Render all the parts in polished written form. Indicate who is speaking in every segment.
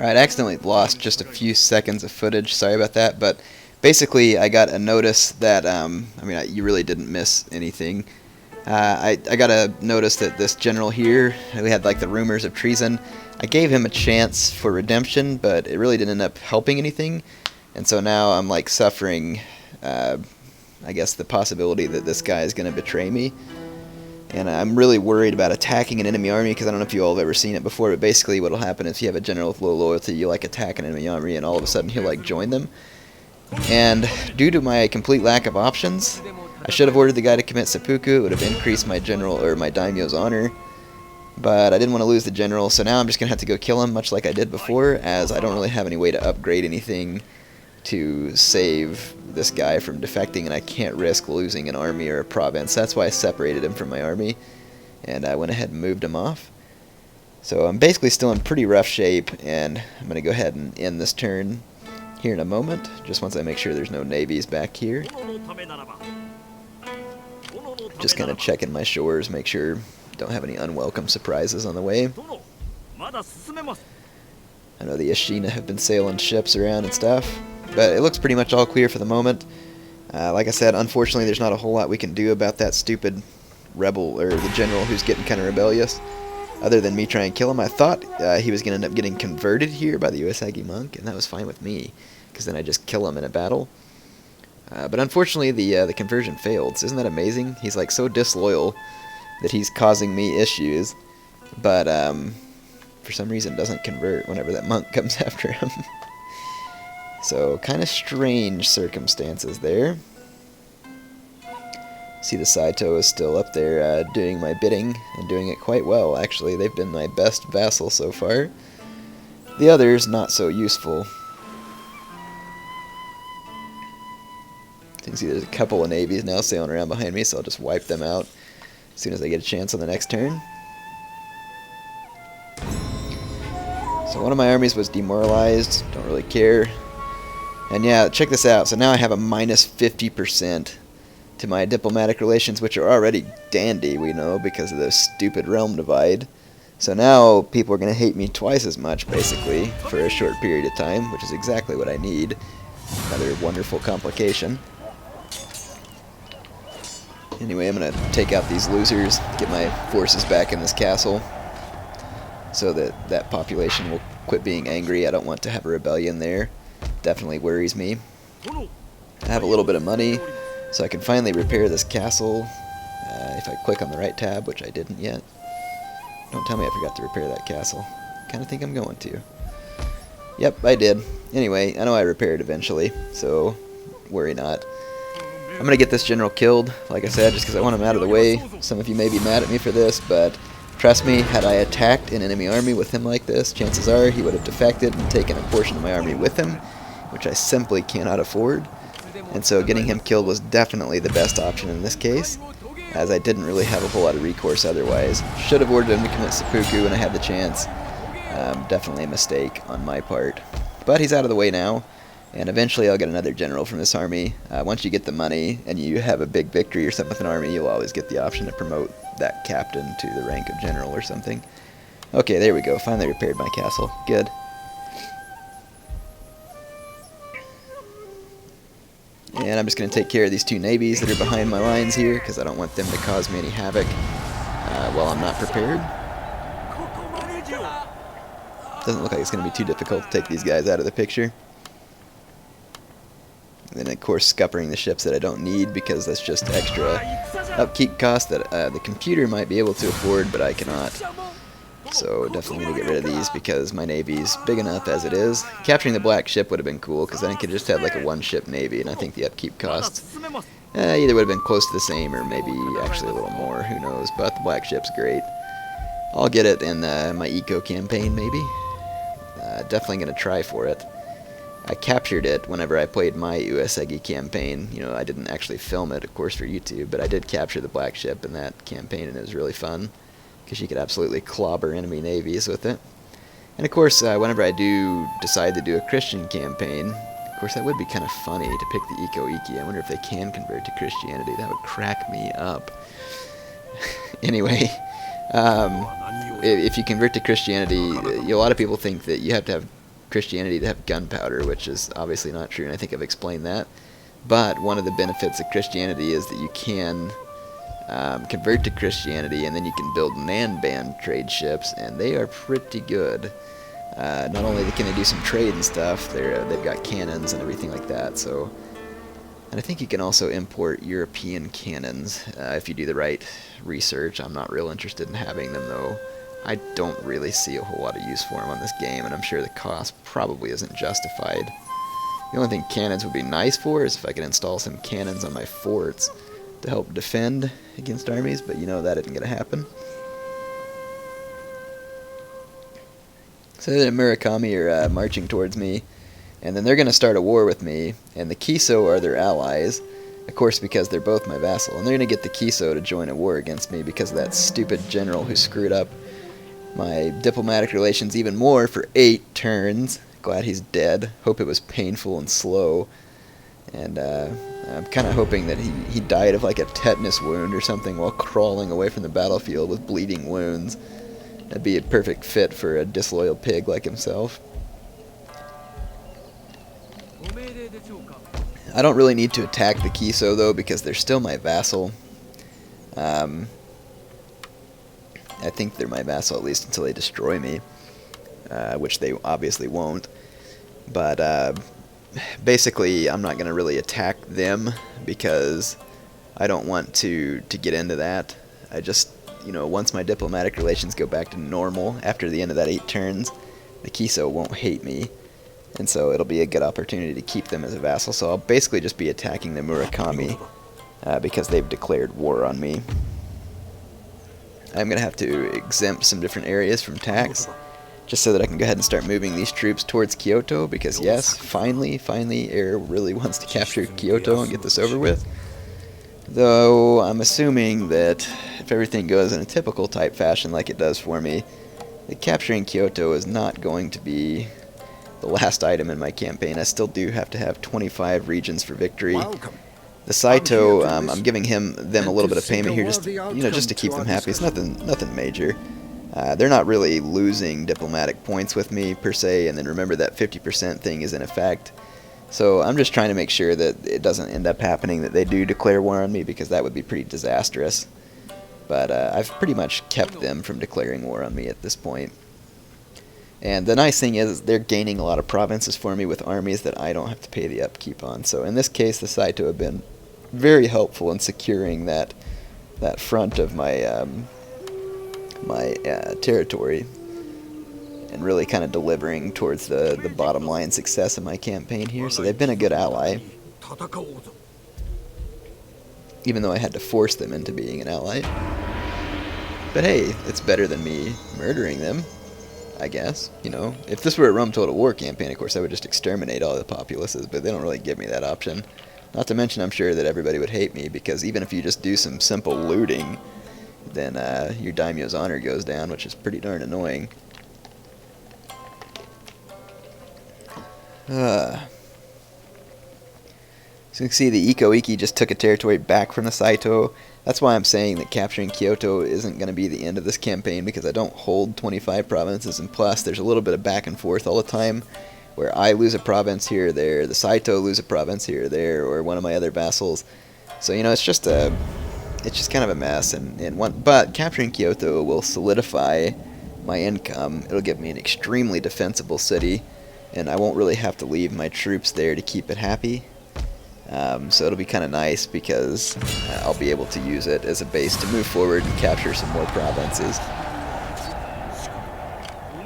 Speaker 1: Alright, I accidentally lost just a few seconds of footage. Sorry about that, but basically I got a notice that, you really didn't miss anything. I got a notice that this general here, we had like the rumors of treason. I gave him a chance for redemption, but it really didn't end up helping anything. And so now I'm like suffering, I guess, the possibility that this guy is going to betray me. And I'm really worried about attacking an enemy army, because I don't know if you all have ever seen it before, but basically what will happen is if you have a general with low loyalty, you like attack an enemy army and all of a sudden he'll like join them. And due to my complete lack of options, I should have ordered the guy to commit seppuku. It would have increased my general or my daimyo's honor. But I didn't want to lose the general, so now I'm just going to have to go kill him, much like I did before, as I don't really have any way to upgrade anything to save this guy from defecting, and I can't risk losing an army or a province. That's why I separated him from my army, and I went ahead and moved him off. So I'm basically still in pretty rough shape, and I'm going to go ahead and end this turn here in a moment, just once I make sure there's no navies back here. Just kind of checking my shores, make sure don't have any unwelcome surprises on the way. I know the Ashina have been sailing ships around and stuff, but it looks pretty much all clear for the moment. Like I said, unfortunately there's not a whole lot we can do about that stupid rebel, or the general who's getting kind of rebellious, other than me trying to kill him. I thought he was going to end up getting converted here by the Uesagi monk, and that was fine with me, because then I just kill him in a battle. But unfortunately the conversion failed. So isn't that amazing? He's like so disloyal that he's causing me issues, but for some reason doesn't convert whenever that monk comes after him. So kind of strange circumstances there. See, the Saito is still up there doing my bidding, and doing it quite well actually. They've been my best vassal so far. The others not so useful. You can see there's a couple of navies now sailing around behind me, so I'll just wipe them out as soon as I get a chance on the next turn. So one of my armies was demoralized, don't really care. And yeah, check this out. So now I have a minus 50% to my diplomatic relations, which are already dandy, we know, because of this stupid realm divide. So now people are going to hate me twice as much, basically, for a short period of time, which is exactly what I need. Another wonderful complication. Anyway, I'm going to take out these losers, get my forces back in this castle, so that that population will quit being angry. I don't want to have a rebellion there. Definitely worries me. I have a little bit of money, so I can finally repair this castle if I click on the right tab, which I didn't yet. Don't tell me I forgot to repair that castle. Kind of think I'm going to. Yep, I did. Anyway, I know I repaired eventually, so worry not. I'm going to get this general killed, like I said, just because I want him out of the way. Some of you may be mad at me for this, but trust me, had I attacked an enemy army with him like this, chances are he would have defected and taken a portion of my army with him, which I simply cannot afford. And so getting him killed was definitely the best option in this case, as I didn't really have a whole lot of recourse otherwise. Should have ordered him to commit seppuku when I had the chance. Definitely a mistake on my part. But he's out of the way now, and eventually I'll get another general from this army. Once you get the money and you have a big victory or something with an army, you'll always get the option to promote that captain to the rank of general or something. Okay, there we go. Finally repaired my castle. Good. And I'm just going to take care of these two navies that are behind my lines here, because I don't want them to cause me any havoc while I'm not prepared. Doesn't look like it's going to be too difficult to take these guys out of the picture. And then, of course, scuppering the ships that I don't need, because that's just extra upkeep cost that the computer might be able to afford, but I cannot. So definitely need to get rid of these, because my navy's big enough as it is. Capturing the black ship would have been cool, because then I could just have like a one-ship navy, and I think the upkeep costs either would have been close to the same, or maybe actually a little more, who knows. But the black ship's great. I'll get it in my eco campaign, maybe. Definitely going to try for it. I captured it whenever I played my Uesagi campaign. You know, I didn't actually film it, of course, for YouTube, but I did capture the black ship in that campaign, and it was really fun, because you could absolutely clobber enemy navies with it. And of course, whenever I do decide to do a Christian campaign, of course that would be kind of funny to pick the Eco-Iki. I wonder if they can convert to Christianity. That would crack me up. Anyway, if you convert to Christianity, a lot of people think that you have to have Christianity to have gunpowder, which is obviously not true, and I think I've explained that. But one of the benefits of Christianity is that you can convert to Christianity, and then you can build Nan-Ban trade ships, and they are pretty good. Not only can they do some trade and stuff, they've got cannons and everything like that. So, and I think you can also import European cannons if you do the right research. I'm not real interested in having them, though. I don't really see a whole lot of use for them on this game, and I'm sure the cost probably isn't justified. The only thing cannons would be nice for is if I could install some cannons on my forts to help defend against armies, but you know that isn't going to happen. So the Murakami are marching towards me, and then they're going to start a war with me, and the Kiso are their allies, of course because they're both my vassal, and they're going to get the Kiso to join a war against me because of that stupid general who screwed up my diplomatic relations even more for 8 turns. Glad he's dead. Hope it was painful and slow. And I'm kind of hoping that he died of like a tetanus wound or something while crawling away from the battlefield with bleeding wounds. That'd be a perfect fit for a disloyal pig like himself. I don't really need to attack the Kiso though because they're still my vassal. I think they're my vassal at least until they destroy me, which they obviously won't. But basically, I'm not going to really attack them because I don't want to get into that. I just, you know, once my diplomatic relations go back to normal after the end of that 8 turns, the Kiso won't hate me. And so it'll be a good opportunity to keep them as a vassal. So I'll basically just be attacking the Murakami because they've declared war on me. I'm going to have to exempt some different areas from tax just so that I can go ahead and start moving these troops towards Kyoto because yes, finally, Heir really wants to capture Kyoto and get this over with. Though I'm assuming that if everything goes in a typical type fashion like it does for me, that capturing Kyoto is not going to be the last item in my campaign. I still do have to have 25 regions for victory.
Speaker 2: Welcome.
Speaker 1: The Saito, I'm giving them a little bit of payment here, just just to keep them happy. It's nothing major. They're not really losing diplomatic points with me per se, and then remember that 50% thing is in effect. So I'm just trying to make sure that it doesn't end up happening that they do declare war on me because that would be pretty disastrous. But I've pretty much kept them from declaring war on me at this point. And the nice thing is they're gaining a lot of provinces for me with armies that I don't have to pay the upkeep on. So in this case, the Saito have been very helpful in securing that front of my territory and really kind of delivering towards the bottom line success of my campaign here. So they've been a good ally, even though I had to force them into being an ally. But hey, it's better than me murdering them, I guess. You know, if this were a Rome Total War campaign, of course, I would just exterminate all the populaces, but they don't really give me that option. Not to mention, I'm sure that everybody would hate me, because even if you just do some simple looting, then your daimyo's honor goes down, which is pretty darn annoying. So you can see the Iko-Iki just took a territory back from the Saito. That's why I'm saying that capturing Kyoto isn't going to be the end of this campaign, because I don't hold 25 provinces, and plus there's a little bit of back and forth all the time, where I lose a province here or there, the Saito lose a province here or there, or one of my other vassals. So, you know, it's just kind of a mess. But capturing Kyoto will solidify my income. It'll give me an extremely defensible city, and I won't really have to leave my troops there to keep it happy. So it'll be kind of nice, because I'll be able to use it as a base to move forward and capture some more provinces.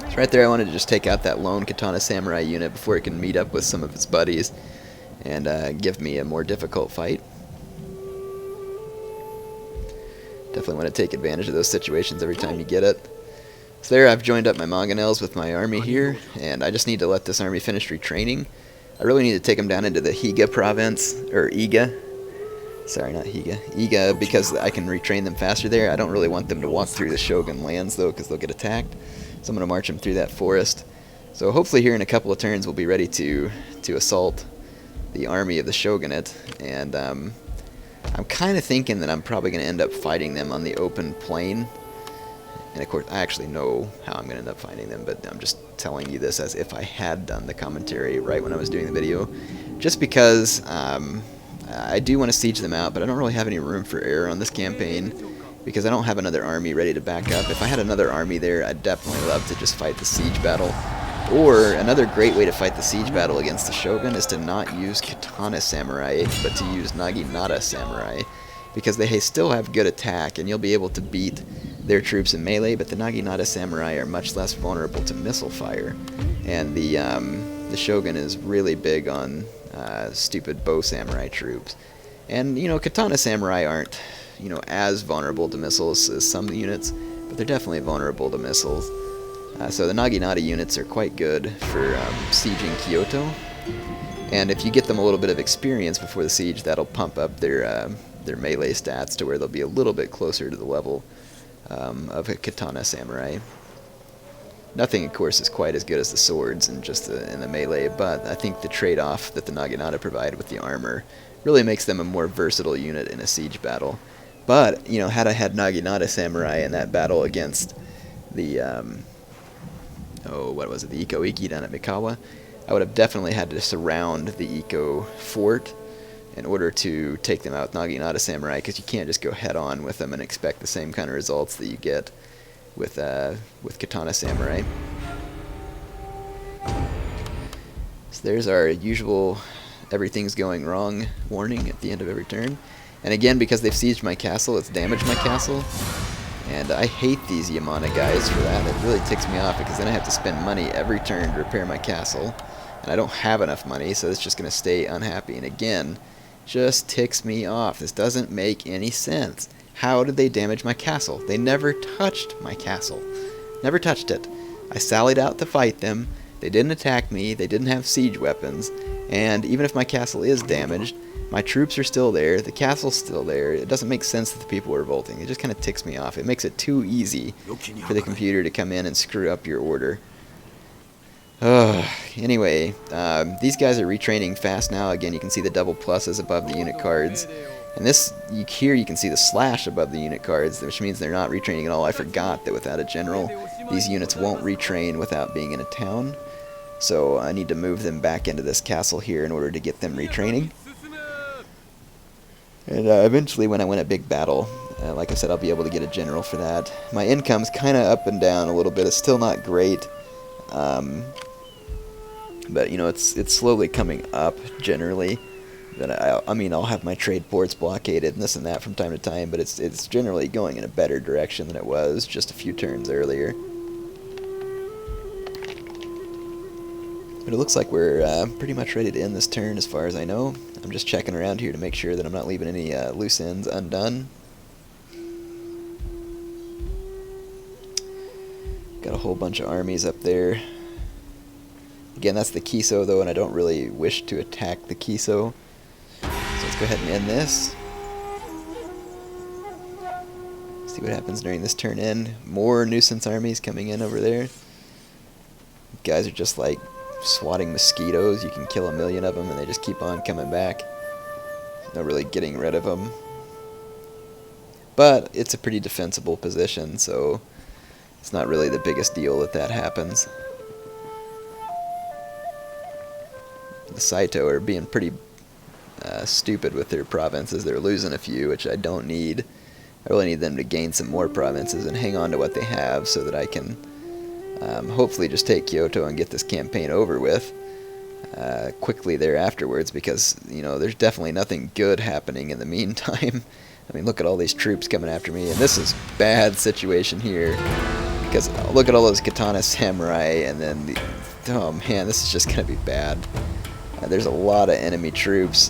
Speaker 1: So right there I wanted to just take out that lone Katana Samurai unit before it can meet up with some of its buddies and give me a more difficult fight. Definitely want to take advantage of those situations every time you get it. So there I've joined up my mangonels with my army here, and I just need to let this army finish retraining. I really need to take them down into the Higa province, or Iga. Sorry, not Higa. Iga, because I can retrain them faster there. I don't really want them to walk through the Shogun lands, though, because they'll get attacked. So I'm going to march them through that forest. So hopefully here in a couple of turns we'll be ready to assault the army of the Shogunate. And I'm kind of thinking that I'm probably going to end up fighting them on the open plain, And of course, I actually know how I'm going to end up finding them, but I'm just telling you this as if I had done the commentary right when I was doing the video. Just because I do want to siege them out, but I don't really have any room for error on this campaign, because I don't have another army ready to back up. If I had another army there, I'd definitely love to just fight the siege battle. Or another great way to fight the siege battle against the Shogun is to not use Katana Samurai, but to use Naginata Samurai, because they still have good attack, and you'll be able to beat their troops in melee, but the Naginata Samurai are much less vulnerable to missile fire. And the Shogun is really big on stupid bow samurai troops. And, you know, Katana Samurai aren't, you know, as vulnerable to missiles as some units, but they're definitely vulnerable to missiles. So the Naginata units are quite good for sieging Kyoto. And if you get them a little bit of experience before the siege, that'll pump up their melee stats to where they'll be a little bit closer to the level of a Katana Samurai. Nothing, of course, is quite as good as the swords and just in the melee, but I think the trade-off that the Naginata provide with the armor really makes them a more versatile unit in a siege battle. But, you know, had I had Naginata Samurai in that battle against the, the Iko Iki down at Mikawa, I would have definitely had to surround the Iko fort in order to take them out with Naginata Samurai, because you can't just go head-on with them and expect the same kind of results that you get with Katana Samurai. So there's our usual everything's going wrong warning at the end of every turn. And again, because they've sieged my castle, it's damaged my castle. And I hate these Yamana guys for that. It really ticks me off, because then I have to spend money every turn to repair my castle. And I don't have enough money, so it's just going to stay unhappy. And again, just ticks me off. This doesn't make any sense. How did they damage my castle? They never touched my castle. Never touched it. I sallied out to fight them. They didn't attack me. They didn't have siege weapons. And even if my castle is damaged, my troops are still there. The castle's still there. It doesn't make sense that the people are revolting. It just kind of ticks me off. It makes it too easy for the computer to come in and screw up your order. Anyway, these guys are retraining fast now. Again, you can see the double pluses above the unit cards. And this, here you can see the slash above the unit cards, which means they're not retraining at all. I forgot that without a general, these units won't retrain without being in a town. So I need to move them back into this castle here in order to get them retraining. And eventually, when I win a big battle, like I said, I'll be able to get a general for that. My income's kind of up and down a little bit. It's still not great. But, you know, it's slowly coming up, generally. I mean, I'll have my trade ports blockaded and this and that from time to time, but it's generally going in a better direction than it was just a few turns earlier. But it looks like we're pretty much ready to end this turn as far as I know. I'm just checking around here to make sure that I'm not leaving any loose ends undone. Got a whole bunch of armies up there. Again, that's the Kiso, though, and I don't really wish to attack the Kiso. So let's go ahead and end this. See what happens during this turn in. More nuisance armies coming in over there. Guys are just like swatting mosquitoes. You can kill 1,000,000 of them and they just keep on coming back. No really getting rid of them. But it's a pretty defensible position, so it's not really the biggest deal that that happens. The Saito are being pretty stupid with their provinces. They're losing a few, which I don't need. I really need them to gain some more provinces and hang on to what they have so that I can hopefully just take Kyoto and get this campaign over with quickly there afterwards, because, you know, there's definitely nothing good happening in the meantime. I mean, look at all these troops coming after me, and this is bad situation here, because look at all those Katana Samurai, and then oh man, this is just going to be bad. There's a lot of enemy troops.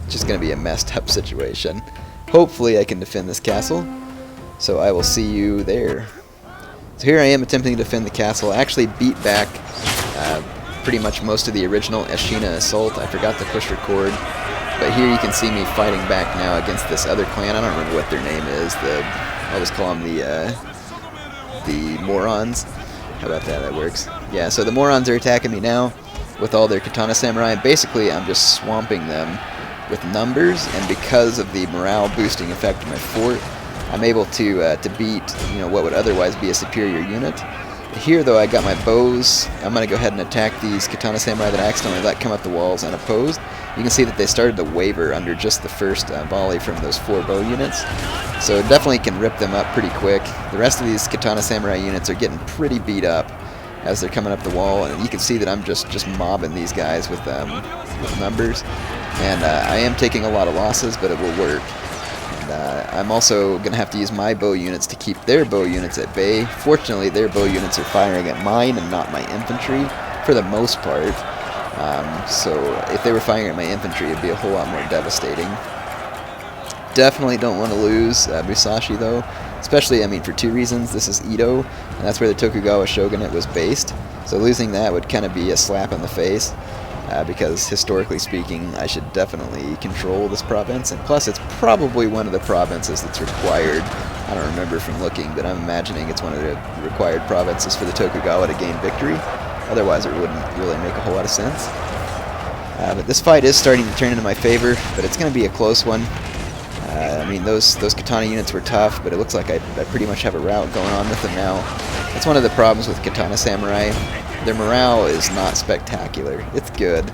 Speaker 1: Just going to be a messed up situation. Hopefully I can defend this castle, so I will see you there. So here I am attempting to defend the castle. I actually beat back pretty much most of the original Eshina assault. I forgot to push record, but here you can see me fighting back now against this other clan. I don't remember what their name is. I'll just call them the Morons. How about that? That works. Yeah, so the Morons are attacking me now with all their Katana Samurai, and basically I'm just swamping them with numbers, and because of the morale boosting effect of my fort, I'm able to beat, you know, what would otherwise be a superior unit. Here, though, I got my bows. I'm going to go ahead and attack these Katana Samurai that I accidentally let come up the walls unopposed. You can see that they started to waver under just the first volley from those 4 bow units. So definitely can rip them up pretty quick. The rest of these Katana Samurai units are getting pretty beat up as they're coming up the wall, and you can see that I'm just mobbing these guys with numbers. And I am taking a lot of losses, but it will work. I'm also going to have to use my bow units to keep their bow units at bay. Fortunately, their bow units are firing at mine and not my infantry, for the most part. So if they were firing at my infantry, it'd be a whole lot more devastating. Definitely don't want to lose Musashi, though. Especially, I mean, for 2 reasons. This is Edo, and that's where the Tokugawa Shogunate was based. So losing that would kind of be a slap in the face. Because historically speaking, I should definitely control this province, and plus it's probably one of the provinces that's required. I don't remember from looking, but I'm imagining it's one of the required provinces for the Tokugawa to gain victory. Otherwise it wouldn't really make a whole lot of sense. But this fight is starting to turn into my favor, but it's going to be a close one. I mean, those katana units were tough, but it looks like I pretty much have a rout going on with them now. That's one of the problems with Katana Samurai. Their morale is not spectacular. It's good,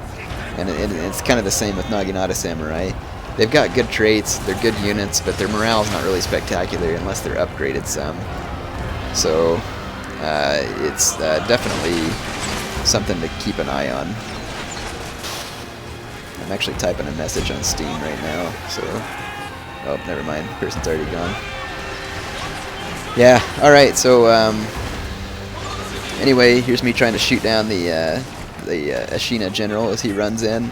Speaker 1: and it's kind of the same with Naginata Samurai. They've got good traits, they're good units, but their morale is not really spectacular unless they're upgraded some. So it's definitely something to keep an eye on. I'm actually typing a message on Steam right now, so... Oh, never mind. The person's already gone. Yeah, alright, so, anyway, here's me trying to shoot down the Ashina general as he runs in.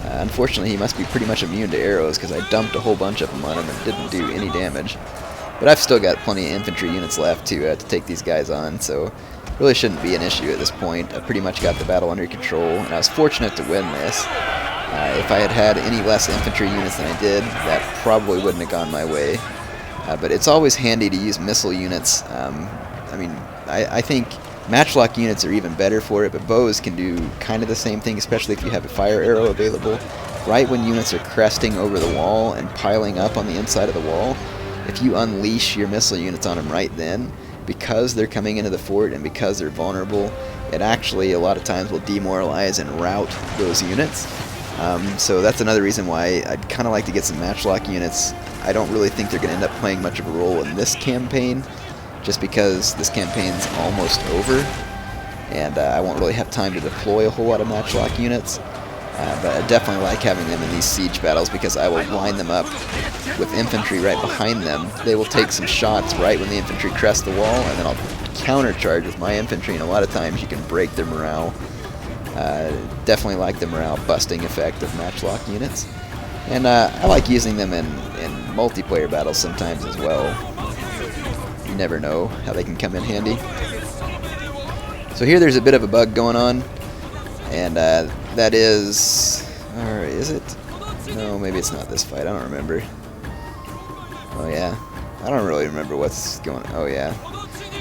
Speaker 1: Unfortunately, he must be pretty much immune to arrows, because I dumped a whole bunch of them on him and didn't do any damage. But I've still got plenty of infantry units left to take these guys on, so really shouldn't be an issue at this point. I pretty much got the battle under control, and I was fortunate to win this. If I had had any less infantry units than I did, that probably wouldn't have gone my way. But it's always handy to use missile units. I mean, I think matchlock units are even better for it, but bows can do kind of the same thing, especially if you have a fire arrow available. Right when units are cresting over the wall and piling up on the inside of the wall, if you unleash your missile units on them right then, because they're coming into the fort and because they're vulnerable, it actually a lot of times will demoralize and rout those units. So that's another reason why I'd kind of like to get some matchlock units. I don't really think they're going to end up playing much of a role in this campaign, just because this campaign's almost over, and I won't really have time to deploy a whole lot of matchlock units. But I definitely like having them in these siege battles because I will line them up with infantry right behind them. They will take some shots right when the infantry crest the wall, and then I'll countercharge with my infantry, and a lot of times you can break their morale. Definitely like the morale busting effect of matchlock units. And I like using them in multiplayer battles sometimes as well. You never know how they can come in handy. So here there's a bit of a bug going on, and that is... or is it? No, maybe it's not this fight, I don't remember. Oh yeah, I don't really remember what's going on. Oh yeah.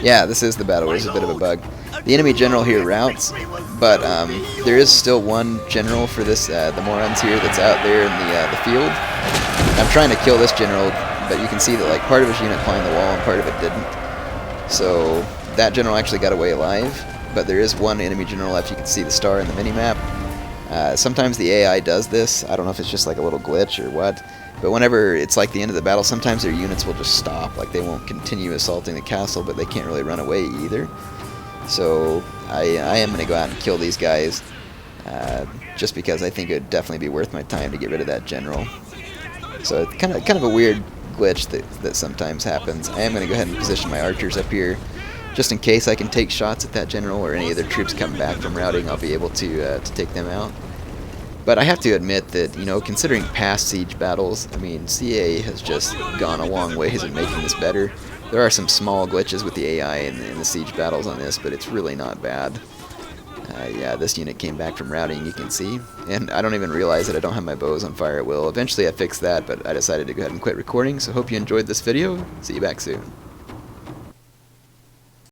Speaker 1: Yeah, this is the battle where there's a bit of a bug. The enemy general here routs, but there is still one general for this, the morons here, that's out there in the field. I'm trying to kill this general, but you can see that like part of his unit climbed the wall and part of it didn't. So that general actually got away alive, but there is one enemy general left. You can see the star in the minimap. Sometimes the AI does this. I don't know if it's just like a little glitch or what, but whenever it's like the end of the battle, sometimes their units will just stop. Like they won't continue assaulting the castle, but they can't really run away either. So I am going to go out and kill these guys, just because I think it would definitely be worth my time to get rid of that general. So it's kind of a weird glitch that sometimes happens. I am going to go ahead and position my archers up here, just in case I can take shots at that general or any other troops come back from routing. I'll be able to take them out. But I have to admit that, you know, considering past siege battles, I mean, CA has just gone a long ways in making this better. There are some small glitches with the AI in the siege battles on this, but it's really not bad. Yeah, this unit came back from routing, you can see. And I don't even realize that I don't have my bows on fire at will. Eventually I fixed that, but I decided to go ahead and quit recording, so hope you enjoyed this video. See you back soon.